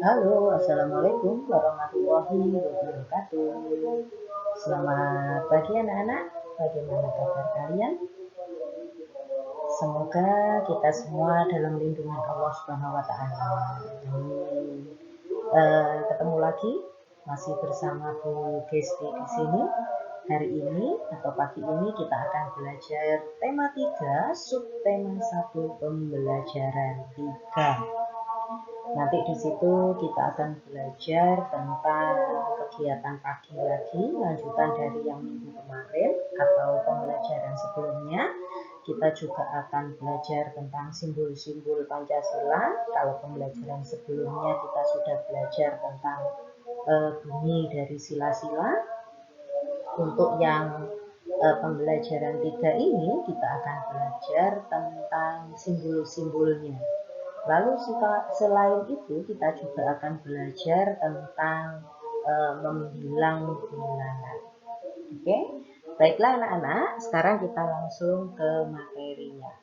Halo, Assalamualaikum warahmatullahi wabarakatuh. Selamat pagi anak-anak, bagaimana kabar kalian? Semoga kita semua dalam lindungan Allah Subhanahu wa Ta'ala. Ketemu lagi, masih bersama Bu Gesti di sini. Hari ini atau pagi ini kita akan belajar tema 3, subtema 1, pembelajaran 3. Nanti di situ kita akan belajar tentang kegiatan pagi lagi, lanjutan dari yang minggu kemarin atau pembelajaran sebelumnya. Kita juga akan belajar tentang simbol-simbol Pancasila. Kalau pembelajaran sebelumnya kita sudah belajar tentang bunyi dari sila-sila. Untuk yang pembelajaran 3 ini kita akan belajar tentang simbol-simbolnya. Lalu selain itu kita juga akan belajar tentang membilang bilangan. Oke, baiklah anak-anak, sekarang kita langsung ke materinya.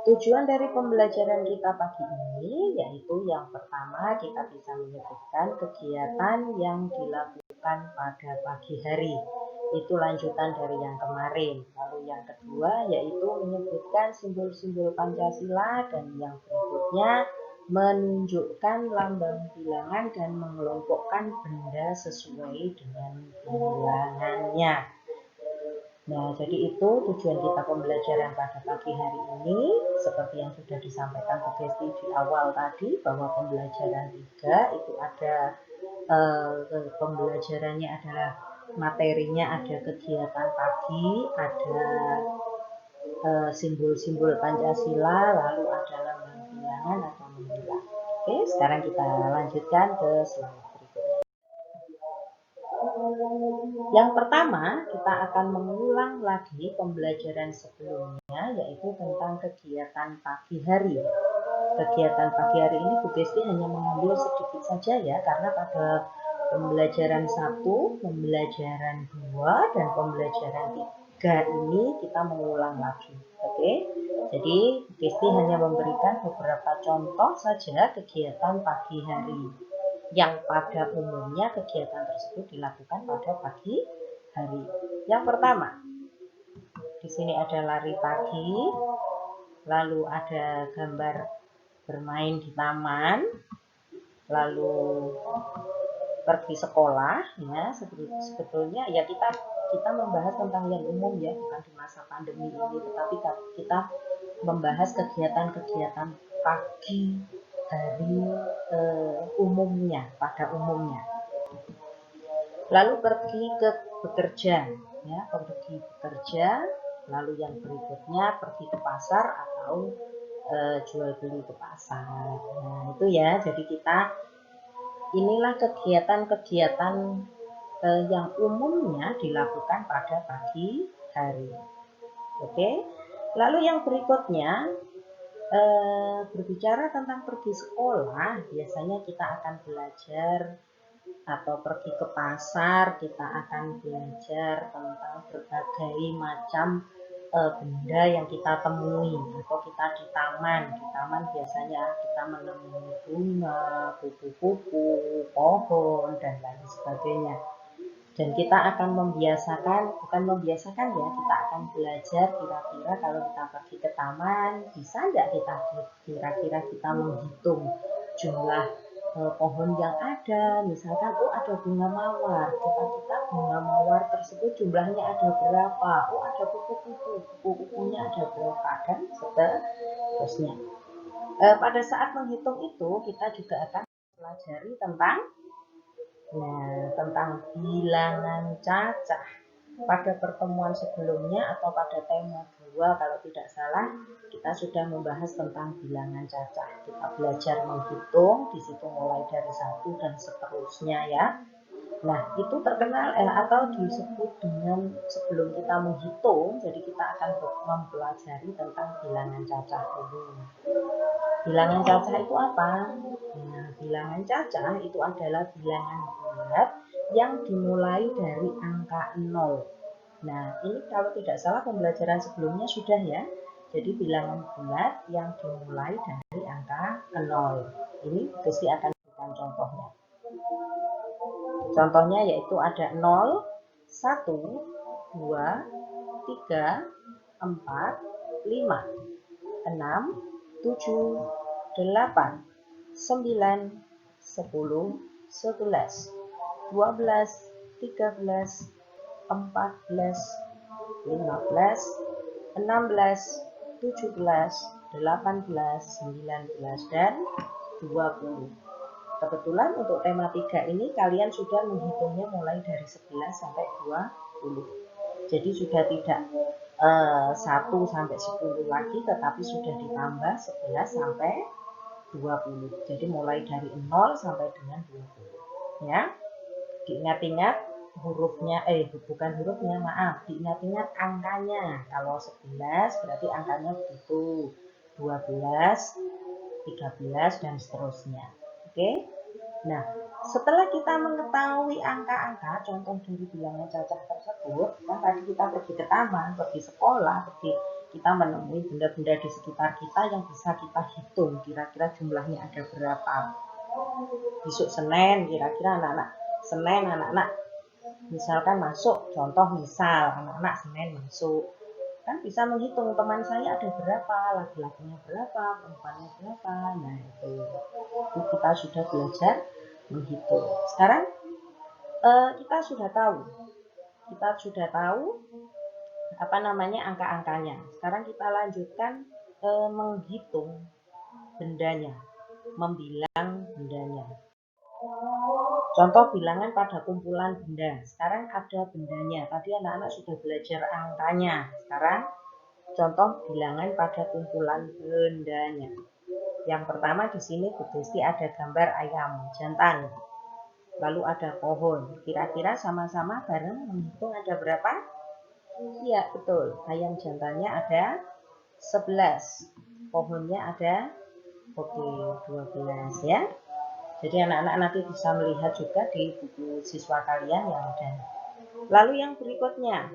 Tujuan dari pembelajaran kita pagi ini yaitu yang pertama kita bisa menyebutkan kegiatan yang dilakukan pada pagi hari. Itu lanjutan dari yang kemarin. Lalu yang kedua yaitu menyebutkan simbol-simbol Pancasila, dan yang berikutnya menunjukkan lambang bilangan dan mengelompokkan benda sesuai dengan bilangannya. Nah, jadi itu tujuan kita pembelajaran pada pagi hari ini. Seperti yang sudah disampaikan Bu Gesti di awal tadi, bahwa pembelajaran 3 itu ada pembelajarannya adalah materinya ada kegiatan pagi, ada simbol-simbol Pancasila, lalu ada lambang bilangan atau membilang. Oke, sekarang kita lanjutkan ke slide berikutnya. Yang pertama, kita akan mengulang lagi pembelajaran sebelumnya, yaitu tentang kegiatan pagi hari. Kegiatan pagi hari ini Bu Gesti hanya mengambil sedikit saja ya, karena pada pembelajaran 1, pembelajaran 2, dan pembelajaran 3 ini kita mengulang lagi. Oke, jadi Bu Gesti hanya memberikan beberapa contoh saja kegiatan pagi hari, yang pada umumnya kegiatan tersebut dilakukan pada pagi hari. Yang pertama, di sini ada lari pagi, lalu ada gambar bermain di taman, lalu pergi sekolah. Ya, sebetulnya ya kita membahas tentang yang umum ya, bukan di masa pandemi ini, tetapi kita membahas kegiatan-kegiatan pagi hari umumnya, pada umumnya. Lalu pergi ke bekerja, ya, pergi bekerja. Lalu yang berikutnya pergi ke pasar atau jual beli ke pasar. Nah, itu ya. Jadi inilah kegiatan-kegiatan yang umumnya dilakukan pada pagi hari. Oke. Lalu yang berikutnya berbicara tentang pergi sekolah, biasanya kita akan belajar, atau pergi ke pasar kita akan belajar tentang berbagai macam benda yang kita temui, atau kita di taman. Di taman biasanya kita menemui bunga, kupu-kupu, pohon, dan lain sebagainya. Dan kita akan bukan membiasakan ya, kita akan belajar kira-kira kalau kita pergi ke taman, bisa nggak kita kira-kira kita menghitung jumlah pohon yang ada. Misalkan, oh ada bunga mawar, kita bunga mawar tersebut jumlahnya ada berapa, oh ada kupu-kupu, kupu-kupunya ada berapa, dan seterusnya. Pada saat menghitung itu kita juga akan pelajari tentang bilangan cacah. Pada pertemuan sebelumnya atau pada tema 2 kalau tidak salah, kita sudah membahas tentang bilangan cacah. Kita belajar menghitung, di situ mulai dari 1 dan seterusnya ya. Nah, itu terkenal atau disebut dengan sebelum kita menghitung, jadi kita akan mempelajari tentang bilangan cacah dulu. Bilangan cacah itu apa? Nah, bilangan cacah itu adalah bilangan bulat yang dimulai dari angka 0. Nah, ini kalau tidak salah pembelajaran sebelumnya sudah ya. Jadi bilangan bulat yang dimulai dari angka 0. Ini Gusti akan berikan contohnya. Contohnya yaitu ada 0, 1, 2, 3, 4, 5, 6, 7, 8, 9, 10, 11, 12, 13, 14, 15, 16, 17, 18, 19, dan 20. Kebetulan untuk tema 3 ini kalian sudah menghitungnya mulai dari 11 sampai 20. Jadi sudah tidak 1 sampai 10 lagi, tetapi sudah ditambah 11 sampai 20. Jadi mulai dari 0 sampai dengan 20. Ya. Diingat-ingat hurufnya, bukan hurufnya, maaf. Diingat-ingat angkanya. Kalau 11 berarti angkanya begitu. 12, 13, dan seterusnya. Oke. Nah, setelah kita mengetahui angka-angka contoh dari bilangan cacah tersebut, kan tadi kita pergi ke taman, pergi sekolah, kita menemui benda-benda di sekitar kita yang bisa kita hitung kira-kira jumlahnya ada berapa. Besok Senin, kira-kira anak-anak misalkan masuk, contoh misal anak-anak Senin masuk, kan bisa menghitung teman saya ada berapa, laki-lakinya berapa, perempuannya berapa. Nah itu kita sudah belajar menghitung. Sekarang kita sudah tahu apa namanya angka-angkanya. Sekarang kita lanjutkan menghitung bendanya, membilang bendanya. Contoh bilangan pada kumpulan benda. Sekarang ada bendanya. Tadi anak-anak sudah belajar angkanya. Sekarang contoh bilangan pada kumpulan bendanya. Yang pertama di sini Bu Desti ada gambar ayam jantan. Lalu ada pohon. Kira-kira sama-sama bareng menghitung ada berapa? Iya, betul. Ayam jantannya ada 11. Pohonnya ada 12 ya. Jadi anak-anak nanti bisa melihat juga di buku siswa kalian yang ada. Lalu yang berikutnya.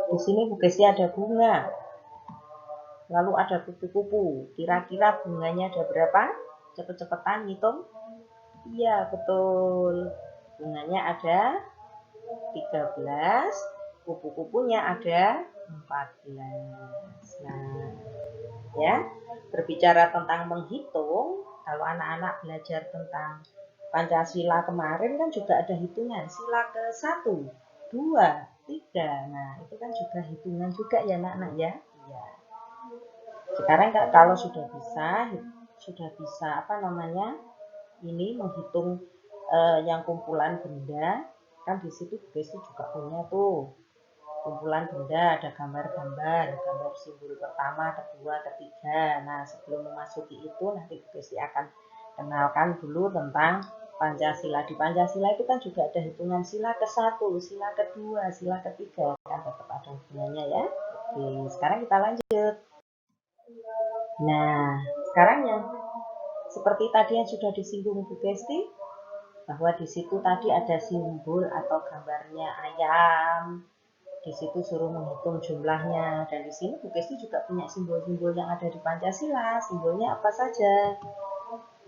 Di sini Bu Desti ada bunga. Lalu ada kupu-kupu. Kira-kira bunganya ada berapa? Cepet-cepetan hitung. Iya, betul. Bunganya ada 13. Kupu-kupunya ada 14. Nah, ya. Berbicara tentang menghitung, kalau anak-anak belajar tentang Pancasila kemarin kan juga ada hitungan. Sila ke 1, 2, 3. Nah, itu kan juga hitungan juga ya anak-anak ya. Iya. Sekarang kalau sudah bisa apa namanya? Ini menghitung yang kumpulan benda, kan di situ Bu Desti juga punya tuh kumpulan benda, ada gambar-gambar, gambar simbol pertama, kedua, ketiga. Nah, sebelum memasuki itu nanti Bu Desti akan kenalkan dulu tentang Pancasila. Di Pancasila itu kan juga ada hitungan sila ke-1, sila kedua, sila ketiga, kan tetap ada hubungannya ya. Oke, sekarang kita lanjut. Nah, sekarang yang seperti tadi yang sudah disinggung Bu Desti, bahwa di situ tadi ada simbol atau gambarnya ayam. Di situ suruh menghitung jumlahnya, dan di sini Bu Desti juga punya simbol-simbol yang ada di Pancasila. Simbolnya apa saja?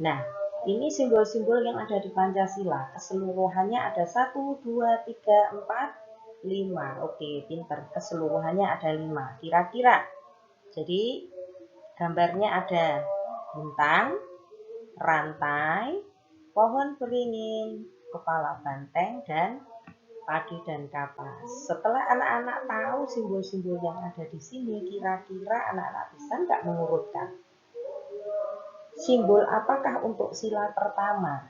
Nah, ini simbol-simbol yang ada di Pancasila. Keseluruhannya ada 1, 2, 3, 4, 5. Oke, pinter. Keseluruhannya ada 5. Kira-kira. Jadi, gambarnya ada bintang, rantai, pohon beringin, kepala banteng, dan padi dan kapas. Setelah anak-anak tahu simbol-simbol yang ada di sini, kira-kira anak-anak bisa nggak mengurutkan? Simbol apakah untuk sila pertama?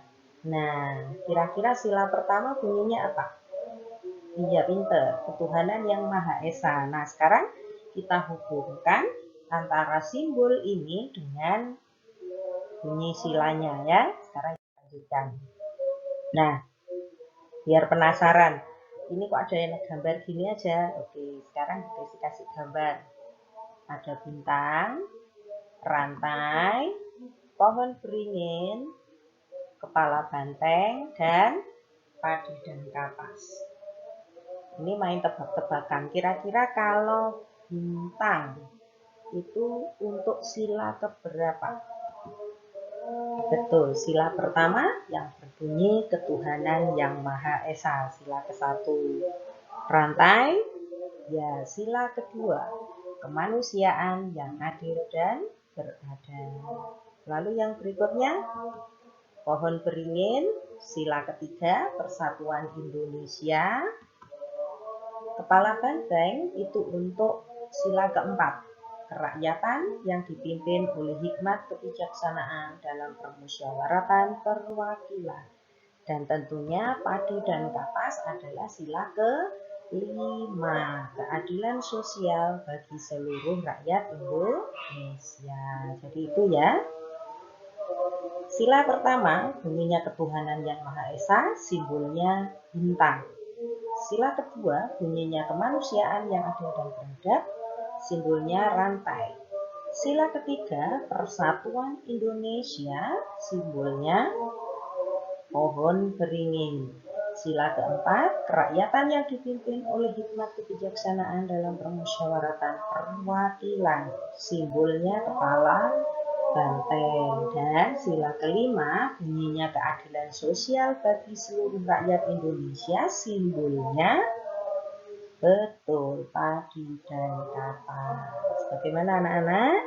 Nah, kira-kira sila pertama bunyinya apa? Iya, pinter. Ketuhanan yang Maha Esa. Nah, sekarang kita hubungkan antara simbol ini dengan bunyi silanya ya. Sekarang kita lanjutkan. Nah, biar penasaran, ini kok ada yang gambar gini aja. Oke, sekarang kita kasih gambar. Ada bintang, rantai, pohon beringin, kepala banteng, dan padi dan kapas. Ini main tebak-tebakan. Kira-kira kalau bintang itu untuk sila keberapa? Betul, sila pertama yang berbunyi ketuhanan yang Maha Esa, sila ke-1. Rantai, ya sila kedua, kemanusiaan yang adil dan beradab. Lalu yang berikutnya, pohon beringin, sila ketiga, persatuan Indonesia. Kepala banteng itu untuk sila keempat, kerakyatan yang dipimpin oleh hikmat kebijaksanaan dalam permusyawaratan perwakilan. Dan tentunya padi dan kapas adalah sila ke-5, keadilan sosial bagi seluruh rakyat Indonesia. Jadi itu ya. Sila pertama bunyinya ketuhanan yang Maha Esa, simbolnya bintang. Sila kedua bunyinya kemanusiaan yang adil dan beradab, simbolnya rantai. Sila ketiga persatuan Indonesia, simbolnya pohon beringin. Sila keempat kerakyatan yang dipimpin oleh hikmat kebijaksanaan dalam permusyawaratan perwakilan, simbolnya kepala banteng. Dan sila kelima bunyinya keadilan sosial bagi seluruh rakyat Indonesia, simbolnya betul padi dan kapas. Bagaimana anak-anak?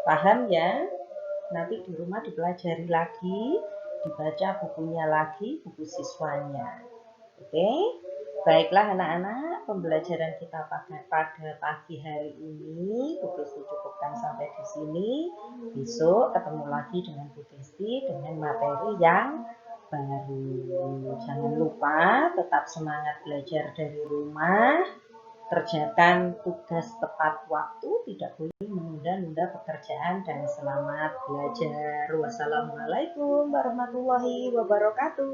Paham ya? Nanti di rumah dipelajari lagi, dibaca bukunya lagi, buku siswanya. Oke? Baiklah anak-anak, pembelajaran kita pada pagi hari ini Bu Desti cukupkan sampai di sini. Besok ketemu lagi dengan Bu Desti dengan materi yang baru. Jangan lupa tetap semangat belajar dari rumah. Kerjakan tugas tepat waktu, tidak boleh menunda-nunda pekerjaan, dan selamat belajar. Wassalamualaikum warahmatullahi wabarakatuh.